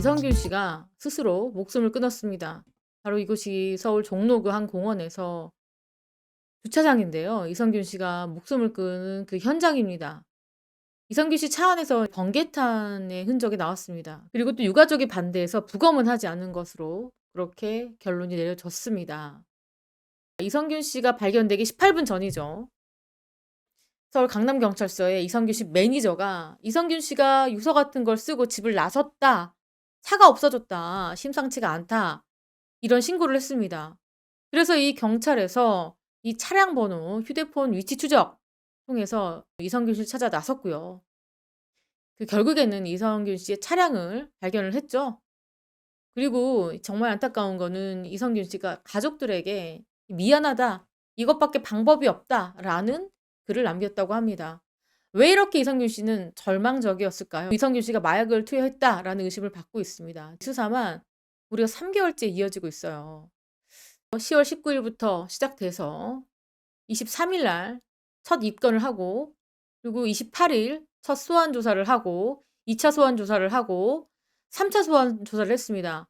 이성균 씨가 스스로 목숨을 끊었습니다. 바로 이곳이 서울 종로구 한 공원에서 주차장인데요. 이성균 씨가 목숨을 끊은 그 현장입니다. 이성균 씨 차 안에서 번개탄의 흔적이 나왔습니다. 그리고 또 유가족이 반대해서 부검은 하지 않은 것으로 그렇게 결론이 내려졌습니다. 이성균 씨가 발견되기 18분 전이죠. 서울 강남경찰서에 이성균 씨 매니저가 이성균 씨가 유서 같은 걸 쓰고 집을 나섰다. 차가 없어졌다. 심상치가 않다. 이런 신고를 했습니다. 그래서 이 경찰에서 이 차량 번호, 휴대폰 위치 추적 통해서 이성균 씨를 찾아 나섰고요. 결국에는 이성균 씨의 차량을 발견을 했죠. 그리고 정말 안타까운 거는 이성균 씨가 가족들에게 미안하다. 이것밖에 방법이 없다라는 글을 남겼다고 합니다. 왜 이렇게 이성균 씨는 절망적이었을까요? 이성균 씨가 마약을 투여했다라는 의심을 받고 있습니다. 수사만 무려 3개월째 이어지고 있어요. 10월 19일부터 시작돼서 23일 날 첫 입건을 하고, 그리고 28일 첫 소환 조사를 하고 2차 소환 조사를 하고 3차 소환 조사를 했습니다.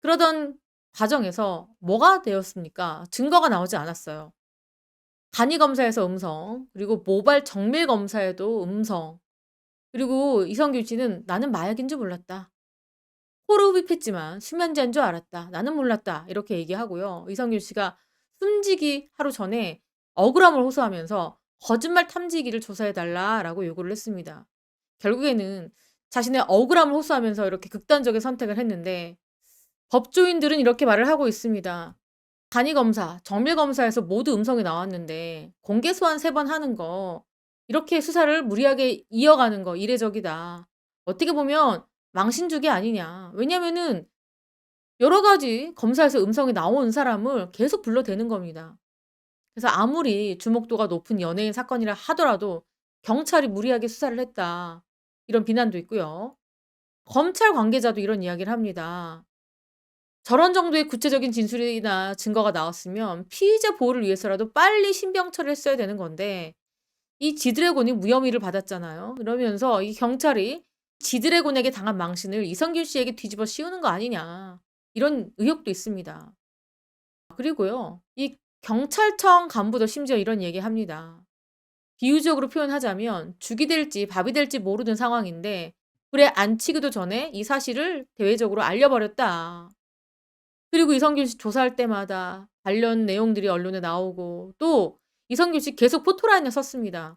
그러던 과정에서 뭐가 되었습니까? 증거가 나오지 않았어요. 간이 검사에서 음성, 그리고 모발 정밀 검사에도 음성, 그리고 이성균 씨는 나는 마약인 줄 몰랐다. 코로 흡입했지만 수면제인 줄 알았다. 나는 몰랐다. 이렇게 얘기하고요. 이성균 씨가 숨지기 하루 전에 억울함을 호소하면서 거짓말 탐지기를 조사해달라라고 요구를 했습니다. 결국에는 자신의 억울함을 호소하면서 이렇게 극단적인 선택을 했는데, 법조인들은 이렇게 말을 하고 있습니다. 간이검사, 정밀검사에서 모두 음성이 나왔는데 공개 소환 3번 하는 거, 이렇게 수사를 무리하게 이어가는 거 이례적이다. 어떻게 보면 망신주기 아니냐. 왜냐면은 여러 가지 검사에서 음성이 나온 사람을 계속 불러대는 겁니다. 그래서 아무리 주목도가 높은 연예인 사건이라 하더라도 경찰이 무리하게 수사를 했다. 이런 비난도 있고요. 검찰 관계자도 이런 이야기를 합니다. 저런 정도의 구체적인 진술이나 증거가 나왔으면 피의자 보호를 위해서라도 빨리 신병처리를 했어야 되는 건데, 이 지드래곤이 무혐의를 받았잖아요. 그러면서 이 경찰이 지드래곤에게 당한 망신을 이성균 씨에게 뒤집어 씌우는 거 아니냐. 이런 의혹도 있습니다. 그리고요, 이 경찰청 간부도 심지어 이런 얘기합니다. 비유적으로 표현하자면 죽이 될지 밥이 될지 모르는 상황인데 불에 안 치기도 전에 이 사실을 대외적으로 알려버렸다. 그리고 이성균 씨 조사할 때마다 관련 내용들이 언론에 나오고, 또 이성균 씨 계속 포토라인을 썼습니다.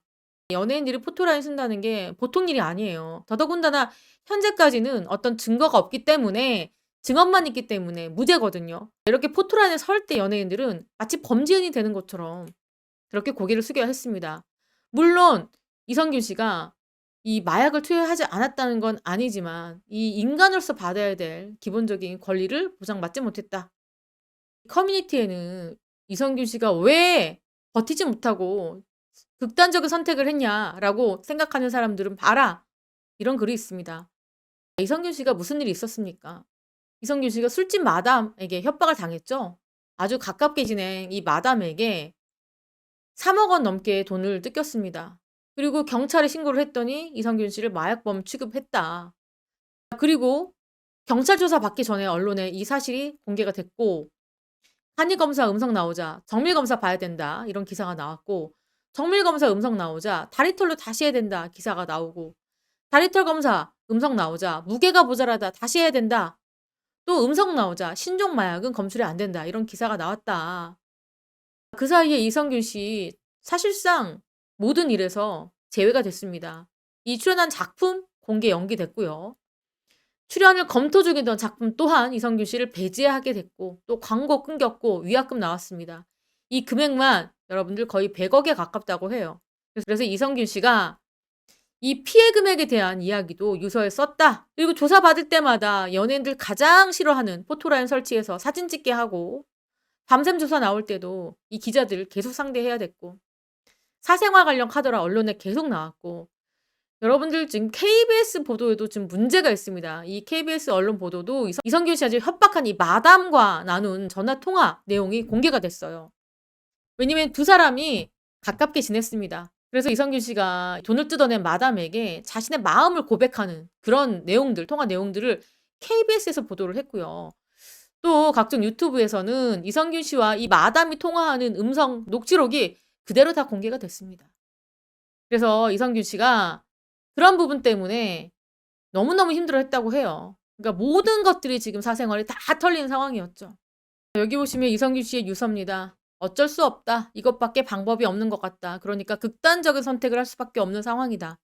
연예인들이 포토라인 쓴다는 게 보통 일이 아니에요. 더더군다나 현재까지는 어떤 증거가 없기 때문에, 증언만 있기 때문에 무죄거든요. 이렇게 포토라인을 설 때 연예인들은 마치 범죄인이 되는 것처럼 그렇게 고개를 숙여야 했습니다. 물론 이성균 씨가 이 마약을 투여하지 않았다는 건 아니지만 이 인간으로서 받아야 될 기본적인 권리를 보장받지 못했다. 커뮤니티에는 이성균 씨가 왜 버티지 못하고 극단적인 선택을 했냐라고 생각하는 사람들은 봐라. 이런 글이 있습니다. 이성균 씨가 무슨 일이 있었습니까? 이성균 씨가 술집 마담에게 협박을 당했죠. 아주 가깝게 지낸 이 마담에게 3억 원 넘게 돈을 뜯겼습니다. 그리고 경찰에 신고를 했더니 이성균 씨를 마약범 취급했다. 그리고 경찰 조사 받기 전에 언론에 이 사실이 공개가 됐고, 한의검사 음성 나오자 정밀검사 봐야 된다. 이런 기사가 나왔고, 정밀검사 음성 나오자 다리털로 다시 해야 된다. 기사가 나오고, 다리털 검사 음성 나오자 무게가 모자라다. 다시 해야 된다. 또 음성 나오자 신종 마약은 검출이 안 된다. 이런 기사가 나왔다. 그 사이에 이성균 씨 사실상 모든 일에서 제외가 됐습니다. 이 출연한 작품 공개 연기됐고요. 출연을 검토 중이던 작품 또한 이성균 씨를 배제하게 됐고, 또 광고 끊겼고 위약금 나왔습니다. 이 금액만 여러분들 거의 100억에 가깝다고 해요. 그래서 이성균 씨가 이 피해 금액에 대한 이야기도 유서에 썼다. 그리고 조사받을 때마다 연예인들 가장 싫어하는 포토라인 설치해서 사진 찍게 하고, 밤샘 조사 나올 때도 이 기자들 계속 상대해야 됐고, 사생활 관련 카더라 언론에 계속 나왔고, 여러분들 지금 KBS 보도에도 지금 문제가 있습니다. 이 KBS 언론 보도도 이성균 씨가 지금 협박한 이 마담과 나눈 전화 통화 내용이 공개가 됐어요. 왜냐면 두 사람이 가깝게 지냈습니다. 그래서 이성균 씨가 돈을 뜯어낸 마담에게 자신의 마음을 고백하는 그런 내용들, 통화 내용들을 KBS에서 보도를 했고요. 또 각종 유튜브에서는 이성균 씨와 이 마담이 통화하는 음성 녹취록이 그대로 다 공개가 됐습니다. 그래서 이성균 씨가 그런 부분 때문에 너무너무 힘들어했다고 해요. 그러니까 모든 것들이 지금 사생활이 다 털린 상황이었죠. 여기 보시면 이성균 씨의 유서입니다. "어쩔 수 없다. 이것밖에 방법이 없는 것 같다. 그러니까 극단적인 선택을 할 수밖에 없는 상황이다."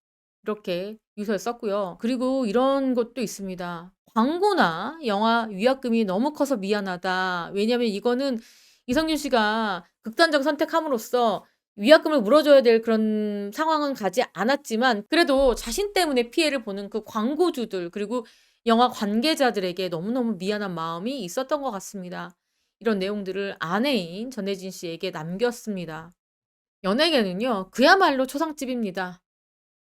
이렇게 유서에 썼고요. 그리고 이런 것도 있습니다. "광고나 영화 위약금이 너무 커서 미안하다. 왜냐면 이거는 이성균 씨가 극단적 선택함으로써 위약금을 물어줘야 될 그런 상황은 가지 않았지만 그래도 자신 때문에 피해를 보는 그 광고주들 그리고 영화 관계자들에게 너무너무 미안한 마음이 있었던 것 같습니다." 이런 내용들을 아내인 전혜진 씨에게 남겼습니다. 연예계는요, 그야말로 초상집입니다.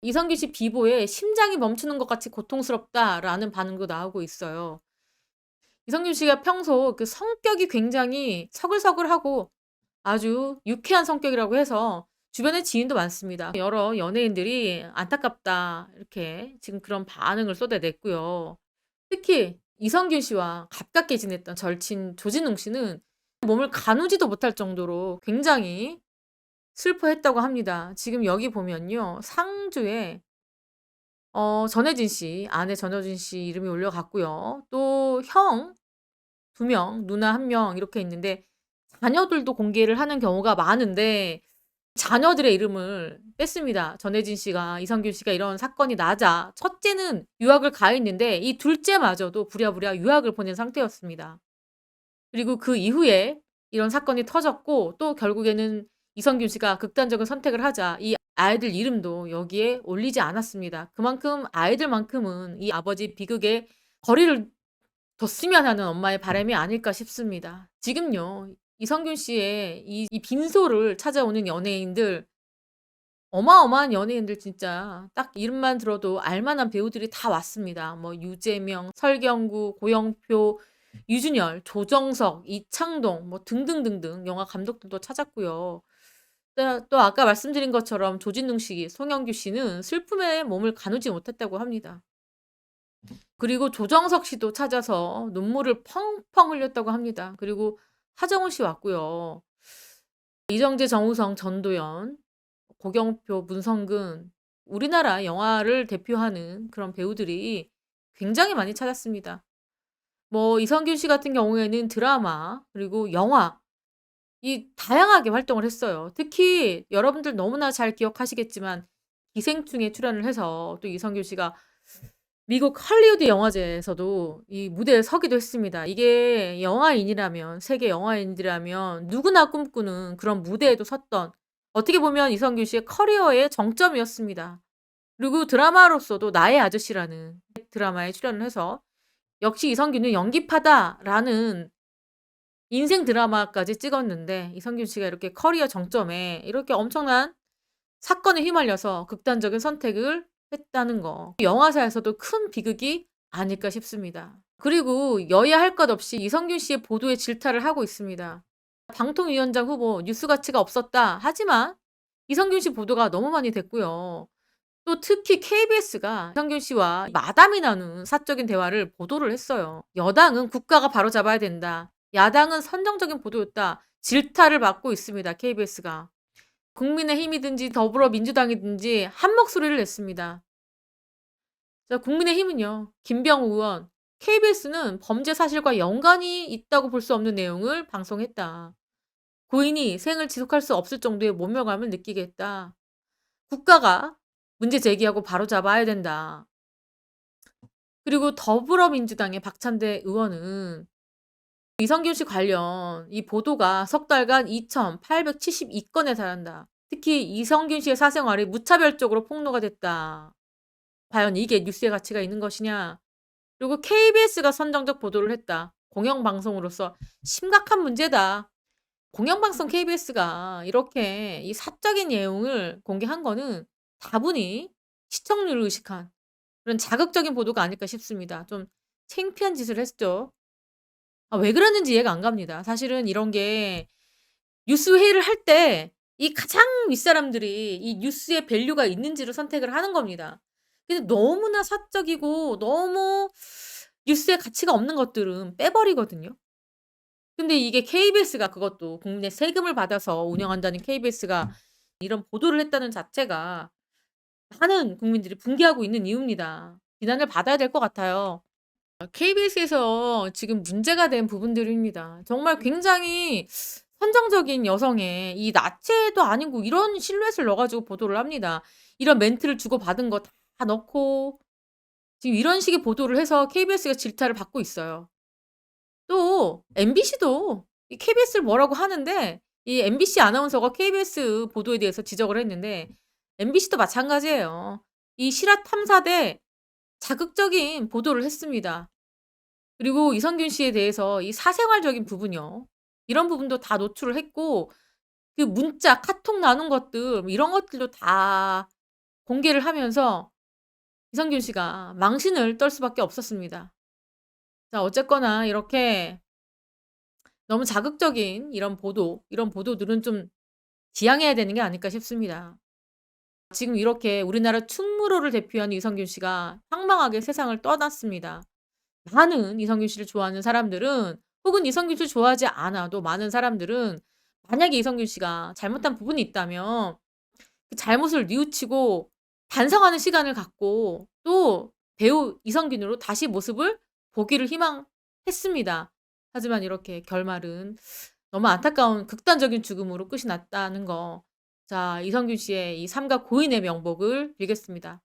이성균 씨 비보에 "심장이 멈추는 것 같이 고통스럽다."라는 반응도 나오고 있어요. 이성균 씨가 평소 그 성격이 굉장히 서글서글하고 아주 유쾌한 성격이라고 해서 주변에 지인도 많습니다. 여러 연예인들이 "안타깝다." 이렇게 지금 그런 반응을 쏟아냈고요. 특히 이성균 씨와 가깝게 지냈던 절친 조진웅 씨는 몸을 가누지도 못할 정도로 굉장히 슬퍼했다고 합니다. 지금 여기 보면요. 상주에 전혜진 씨, 아내 전효진 씨 이름이 올라갔고요. 또 형 2 명, 누나 1 명 이렇게 있는데 자녀들도 공개를 하는 경우가 많은데 자녀들의 이름을 뺐습니다. 전혜진 씨가 이성균 씨가 이런 사건이 나자 첫째는 유학을 가 있는데 이 둘째마저도 부랴부랴 유학을 보낸 상태였습니다. 그리고 그 이후에 이런 사건이 터졌고 또 결국에는 이성균 씨가 극단적인 선택을 하자 이 아이들 이름도 여기에 올리지 않았습니다. 그만큼 아이들만큼은 이 아버지 비극에 거리를 뒀으면 하는 엄마의 바람이 아닐까 싶습니다. 지금요. 이성균 씨의 이 빈소를 찾아오는 연예인들 어마어마한 연예인들 진짜 딱 이름만 들어도 알 만한 배우들이 다 왔습니다. 뭐 유재명, 설경구, 고영표, 유준열, 조정석, 이창동 뭐 등등등등 영화 감독들도 찾았고요. 또 아까 말씀드린 것처럼 조진웅 씨, 송영규 씨는 슬픔에 몸을 가누지 못했다고 합니다. 그리고 조정석 씨도 찾아서 눈물을 펑펑 흘렸다고 합니다. 그리고 하정우 씨 왔고요. 이정재, 정우성, 전도연, 고경표, 문성근 우리나라 영화를 대표하는 그런 배우들이 굉장히 많이 찾았습니다. 뭐 이성균 씨 같은 경우에는 드라마 그리고 영화 이 다양하게 활동을 했어요. 특히 여러분들 너무나 잘 기억하시겠지만 기생충에 출연을 해서 또 이성균 씨가 미국 할리우드 영화제에서도 이 무대에 서기도 했습니다. 이게 영화인이라면 세계 영화인들이라면 누구나 꿈꾸는 그런 무대에도 섰던 어떻게 보면 이성균 씨의 커리어의 정점이었습니다. 그리고 드라마로서도 나의 아저씨라는 드라마에 출연을 해서 역시 이성균은 연기파다라는 인생 드라마까지 찍었는데 이성균 씨가 이렇게 커리어 정점에 이렇게 엄청난 사건에 휘말려서 극단적인 선택을 했다는 거. 영화사에서도 큰 비극이 아닐까 싶습니다. 그리고 여야 할 것 없이 이성균 씨의 보도에 질타를 하고 있습니다. 방통위원장 후보 뉴스 가치가 없었다. 하지만 이성균 씨 보도가 너무 많이 됐고요. 또 특히 KBS가 이성균 씨와 마담이 나눈 사적인 대화를 보도를 했어요. 여당은 국가가 바로잡아야 된다. 야당은 선정적인 보도였다. 질타를 받고 있습니다. KBS가. 국민의힘이든지 더불어민주당이든지 한 목소리를 냈습니다. 자, 국민의힘은요. 김병우 의원, KBS는 범죄 사실과 연관이 있다고 볼 수 없는 내용을 방송했다. 고인이 생을 지속할 수 없을 정도의 모멸감을 느끼게 했다. 국가가 문제 제기하고 바로잡아야 된다. 그리고 더불어민주당의 박찬대 의원은 이성균 씨 관련 이 보도가 석 달간 2,872건에 달한다. 특히 이성균 씨의 사생활이 무차별적으로 폭로가 됐다. 과연 이게 뉴스의 가치가 있는 것이냐? 그리고 KBS가 선정적 보도를 했다. 공영방송으로서 심각한 문제다. 공영방송 KBS가 이렇게 이 사적인 내용을 공개한 거는 다분히 시청률을 의식한 그런 자극적인 보도가 아닐까 싶습니다. 좀 창피한 짓을 했죠. 왜 그랬는지 이해가 안 갑니다. 사실은 이런 게 뉴스 회의를 할 때 이 가장 윗사람들이 이 뉴스의 밸류가 있는지를 선택을 하는 겁니다. 근데 너무나 사적이고 너무 뉴스에 가치가 없는 것들은 빼버리거든요. 근데 이게 KBS가 그것도 국민의 세금을 받아서 운영한다는 KBS가 이런 보도를 했다는 자체가 많은 국민들이 분개하고 있는 이유입니다. 비난을 받아야 될 것 같아요. KBS에서 지금 문제가 된 부분들입니다. 정말 굉장히 선정적인 여성의 이 나체도 아니고 이런 실루엣을 넣어 가지고 보도를 합니다. 이런 멘트를 주고받은 거 다 넣고 지금 이런 식의 보도를 해서 KBS가 질타를 받고 있어요. 또 MBC도 이 KBS를 뭐라고 하는데 이 MBC 아나운서가 KBS 보도에 대해서 지적을 했는데 MBC도 마찬가지예요. 이 실화 탐사대 자극적인 보도를 했습니다. 그리고 이성균 씨에 대해서 이 사생활적인 부분이요. 이런 부분도 다 노출을 했고 그 문자, 카톡 나눈 것들 이런 것들도 다 공개를 하면서 이성균 씨가 망신을 떨 수밖에 없었습니다. 자 어쨌거나 이렇게 너무 자극적인 이런 보도들은 좀 지양해야 되는 게 아닐까 싶습니다. 지금 이렇게 우리나라 충무로를 대표하는 이성균 씨가 황망하게 세상을 떠났습니다. 많은 이성균 씨를 좋아하는 사람들은 혹은 이성균 씨를 좋아하지 않아도 많은 사람들은 만약에 이성균 씨가 잘못한 부분이 있다면 그 잘못을 뉘우치고 반성하는 시간을 갖고 또 배우 이성균으로 다시 모습을 보기를 희망했습니다. 하지만 이렇게 결말은 너무 안타까운 극단적인 죽음으로 끝이 났다는 거. 자, 이성균 씨의 이 삼가 고인의 명복을 빌겠습니다.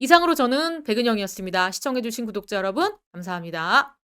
이상으로 저는 백은영이었습니다. 시청해 주신 구독자 여러분 감사합니다.